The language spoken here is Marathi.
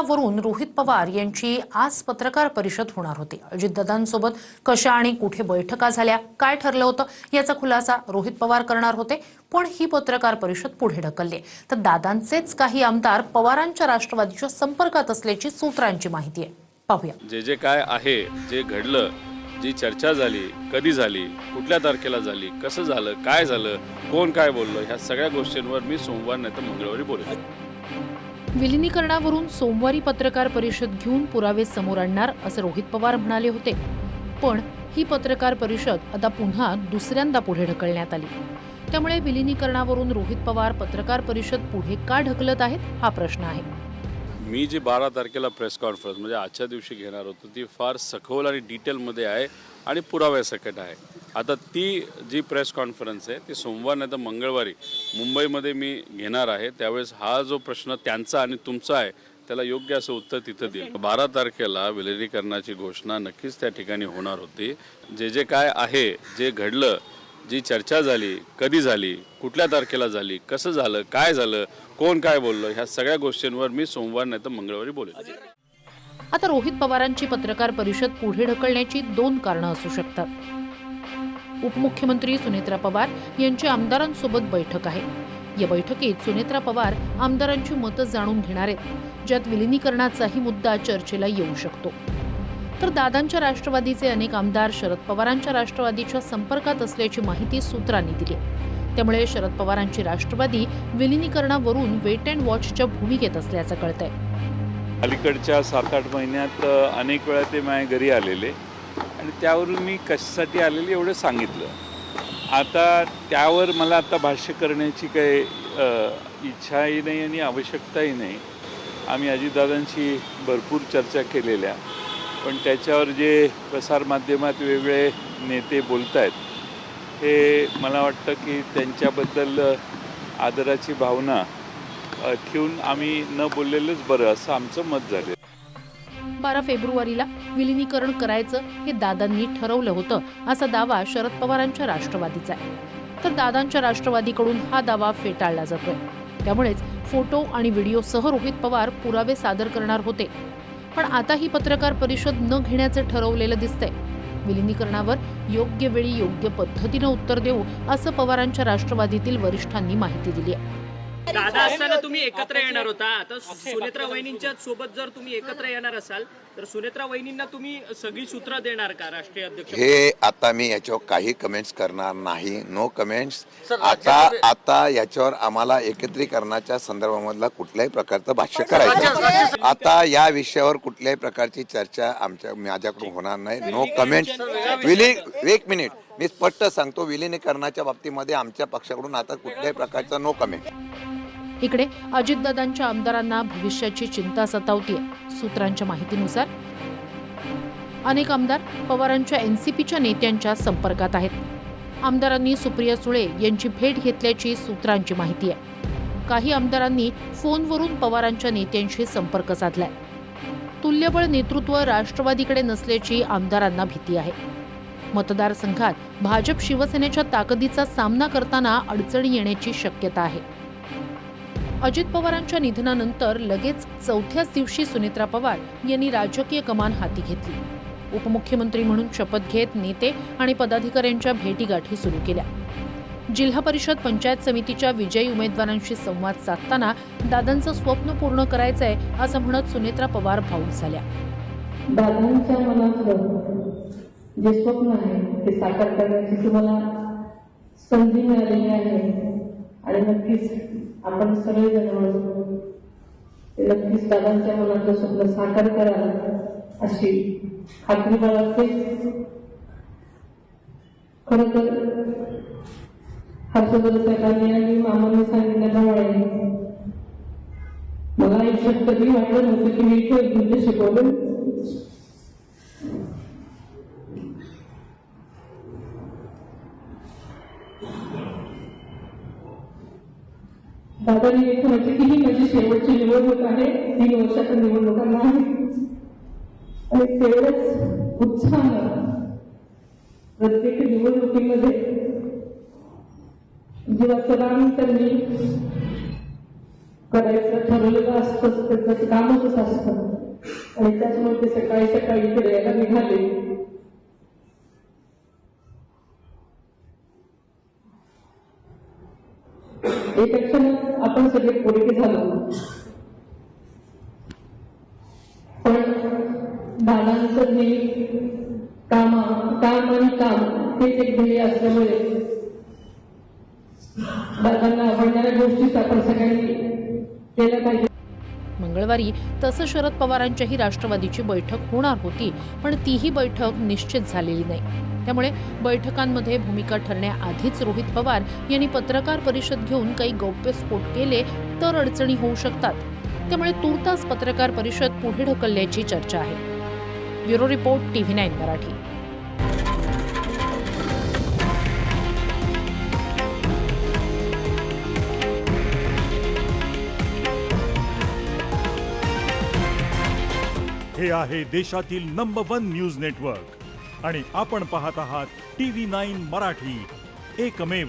विलिनीकरणावरून रोहित पवार यांची आज पत्रकार परिषद होणार होती। अजितदादांसोबत कशा आणि कुठे बैठका झाल्या, काय ठरलं होतं याचा खुलासा रोहित पवार करणार होते, पण ही पत्रकार परिषद पुढे ढकलली। तर दादांचेच काही आमदार पवारांच्या राष्ट्रवादीच्या संपर्कात असल्याची सूत्रांची माहिती आहे। पाहूया। जे काय आहे, जे घडलं, जी चर्चा झाली, कधी झाली, कुठल्या तारखेला झाली, कसं झालं, काय झालं, कोण काय बोललं, ह्या सगळ्या गोष्टींवर मी सोमवार नाही तर मंगळवारी बोलेन। विलिनीकरणावरून सोमवारी पत्रकार परिषद घेऊन पुरावे समोर आणणार असं रोहित पवार म्हणाले होते, पण ही पत्रकार परिषद आता पुन्हा दुसऱ्यांदा पुढे ढकलण्यात आली। त्यामुळे विलिनीकरणावरून रोहित पवार पत्रकार परिषद पुढे का ढकलत आहेत हा प्रश्न आहे। मी जी 12 तारखेला प्रेस कॉन्फरन्स म्हणजे आजच्या दिवशी घेणार होतो ती फार सखोल आणि डिटेलमध्ये आहे आणि पुराव्यासकट आहे। आता ती जी प्रेस कॉन्फरन्स आहे ती सोमवार नाही तर मंगळवारी मुंबईमध्ये मी घेणार आहे। त्यावेळेस हा जो प्रश्न त्यांचा आणि तुमचा आहे त्याला योग्य असं उत्तर तिथं देईल। 12 तारखेला विलिनीकरणाची घोषणा नक्कीच त्या ठिकाणी होणार होती। जे काय आहे, जे घडलं, जी चर्चा झाली, कधी झाली, कुठल्या तारखेला झाली, कसं झालं, काय झालं, कोण काय बोललं, ह्या सगळ्या गोष्टींवर मी सोमवार नाही तर मंगळवारी बोलेन। आता रोहित पवारांची पत्रकार परिषद पुढे ढकलण्याची दोन कारणं असू शकतात। उपमुख्यमंत्री सुनेत्रा पवार यांची आमदारांसोबत बैठक आहे। या बैठकीत सुनेत्रा पवार आमदारांची मतं जाणून घेणार आहेत, ज्यात विलिनीकरणाचाही मुद्दा चर्चेला येऊ शकतो। तर दादांच्या राष्ट्रवादीचे अनेक आमदार शरद पवारांच्या राष्ट्रवादीच्या संपर्कात असल्याची माहिती सूत्रांनी दिली। त्यामुळे शरद पवारांची राष्ट्रवादी विलिनीकरणावरून वेट अँड वॉचच्या भूमिकेत असल्याचं कळतंय। अलीकडच्या 7-8 महिन्यात अनेक वेळा ते माझ्या घरी आलेले आणि त्यावरून मी कशासाठी आलेले एवढं सांगितलं। आता त्यावर मला आता भाष्य करण्याची काही इच्छाही नाही आणि आवश्यकताही नाही। आम्ही अजितदादांशी भरपूर चर्चा केलेल्या, पण त्याच्यावर जे प्रसारमाध्यमात वेगवेगळे नेते बोलत आहेत हे मला वाटतं की त्यांच्याबद्दल आदराची भावना ठेवून आम्ही न बोललेलंच बरं असं आमचं मत झालं। 12 फेब्रुवारीला विलिनीकरण करायचं हे दादांनी ठरवलं होतं असा दावा शरद पवारांच्या राष्ट्रवादीचा आहे। तर दादांच्या राष्ट्रवादीकडून हा दावा फेटाळला जातोय। त्यामुळेच फोटो आणि व्हिडिओसह रोहित पवार पुरावे सादर करणार होते, पण आता ही पत्रकार परिषद न घेण्याचं ठरवलेलं दिसतंय। विलिनीकरणावर योग्य वेळी योग्य पद्धतीनं उत्तर देऊ असं पवारांच्या राष्ट्रवादीतील वरिष्ठांनी माहिती दिली आहे। दादा असताना तुम्ही एकत्र येणार होता, आता सुनेत्रा वहिनींच्या सोबत जर तुम्ही एकत्र येणार असाल तर सुनेत्रा वहिनींना तुम्ही सगळी सूत्र देणार का राष्ट्रीय अध्यक्ष? हे आता मी याच्यावर काही कमेंट्स करणार नाही, नो कमेंट्स। आता याच्यावर आम्हाला एकत्रीकरणाच्या संदर्भामधला कुठल्याही प्रकारचं भाष्य करायचं। आता या विषयावर कुठल्याही प्रकारची चर्चा माझ्याकडून होणार नाही, नो कमेंट्स। एक मिनिट, मी स्पष्ट सांगतो, विलिनीकरणाच्या बाबतीमध्ये आमच्या पक्षाकडून आता कुठल्याही प्रकारचा नो कमेंट। इकडे अजितदादांच्या आमदारांना भविष्याची चिंता सतावतीये। सूत्रांच्या माहितीनुसार अनेक आमदार पवारांच्या एनसीपीच्या नेत्यांच्या संपर्कात आहेत। आमदारांनी सुप्रिया सुळे यांची भेट घेतल्याची सूत्रांची माहिती आहे। काही आमदारांनी फोनवरून पवारांच्या नेत्यांशी संपर्क साधलाय। तुल्यबळ नेतृत्व राष्ट्रवादीकडे नसल्याची आमदारांना भीती आहे। मतदारसंघात भाजप शिवसेनेच्या ताकदीचा सामना करताना अडचणी येण्याची शक्यता आहे। अजित पवारांच्या निधनानंतर लगेच चौथ्याच दिवशी सुनेत्रा पवार यांनी राजकीय कमान हाती घेतली। उपमुख्यमंत्री म्हणून शपथ घेत नेते आणि पदाधिकाऱ्यांच्या भेटीगाठी सुरू केल्या। जिल्हा परिषद पंचायत समितीच्या विजयी उमेदवारांशी संवाद साधताना दादांचं स्वप्न पूर्ण करायचंय असं म्हणत सुनेत्रा पवार भावूक झाल्या। दादांच्या मनातलं जे स्वप्न आहे ते साकार करण्याची तुम्हाला संधी मिळालेली आहे आणि नक्कीच आपण सगळेजण नक्कीच दादांच्या मनातलं स्वप्न साकार कराल अशी खात्री बाळगते। खरं तर हर्षवर्धन साहेबांनी आणि मामांनी सांगितल्याप्रमाणे मला आयुष्यात कधी वाटलं नव्हतं की मी इथे गीत शिकवलं। दादांनी एक म्हटलं की ही माझी शेवटची निवडणूक आहे, 3 वर्षाच्या निवडणुकांना आहे आणि तेवढंच उत्साहानं प्रत्येक निवडणुकीमध्ये जेव्हा सरांनी त्यांनी करायचं ठरवलेलं असतं, त्याचं कामच असतं आणि त्याच्यामुळे ते सकाळी सकाळी इकडे यायला निघाले. एका क्षणात आपण सगळे पोरके झालो, पण दादांचं हे काम आणि काम हेच एक ध्येय असल्यामुळे दादांना आवडणाऱ्या गोष्टीच आपण सगळ्यांनी केल्या पाहिजे. मंगळवारी तसं शरद पवारांच्याही राष्ट्रवादीची बैठक होणार होती, पण तीही बैठक निश्चित झालेली नाही. त्यामुळे बैठकांमध्ये भूमिका ठरण्याआधीच रोहित पवार यांनी पत्रकार परिषद घेऊन काही गौप्यस्फोट केले तर अडचणी होऊ शकतात. त्यामुळे तूर्तास पत्रकार परिषद पुढे ढकलल्याची चर्चा आहे. Bureau report TV9 Marathi. हे आहे देशातील नंबर 1 न्यूज नेटवर्क आणि आपण पाहत आहात TV9 मराठी, एकमेव.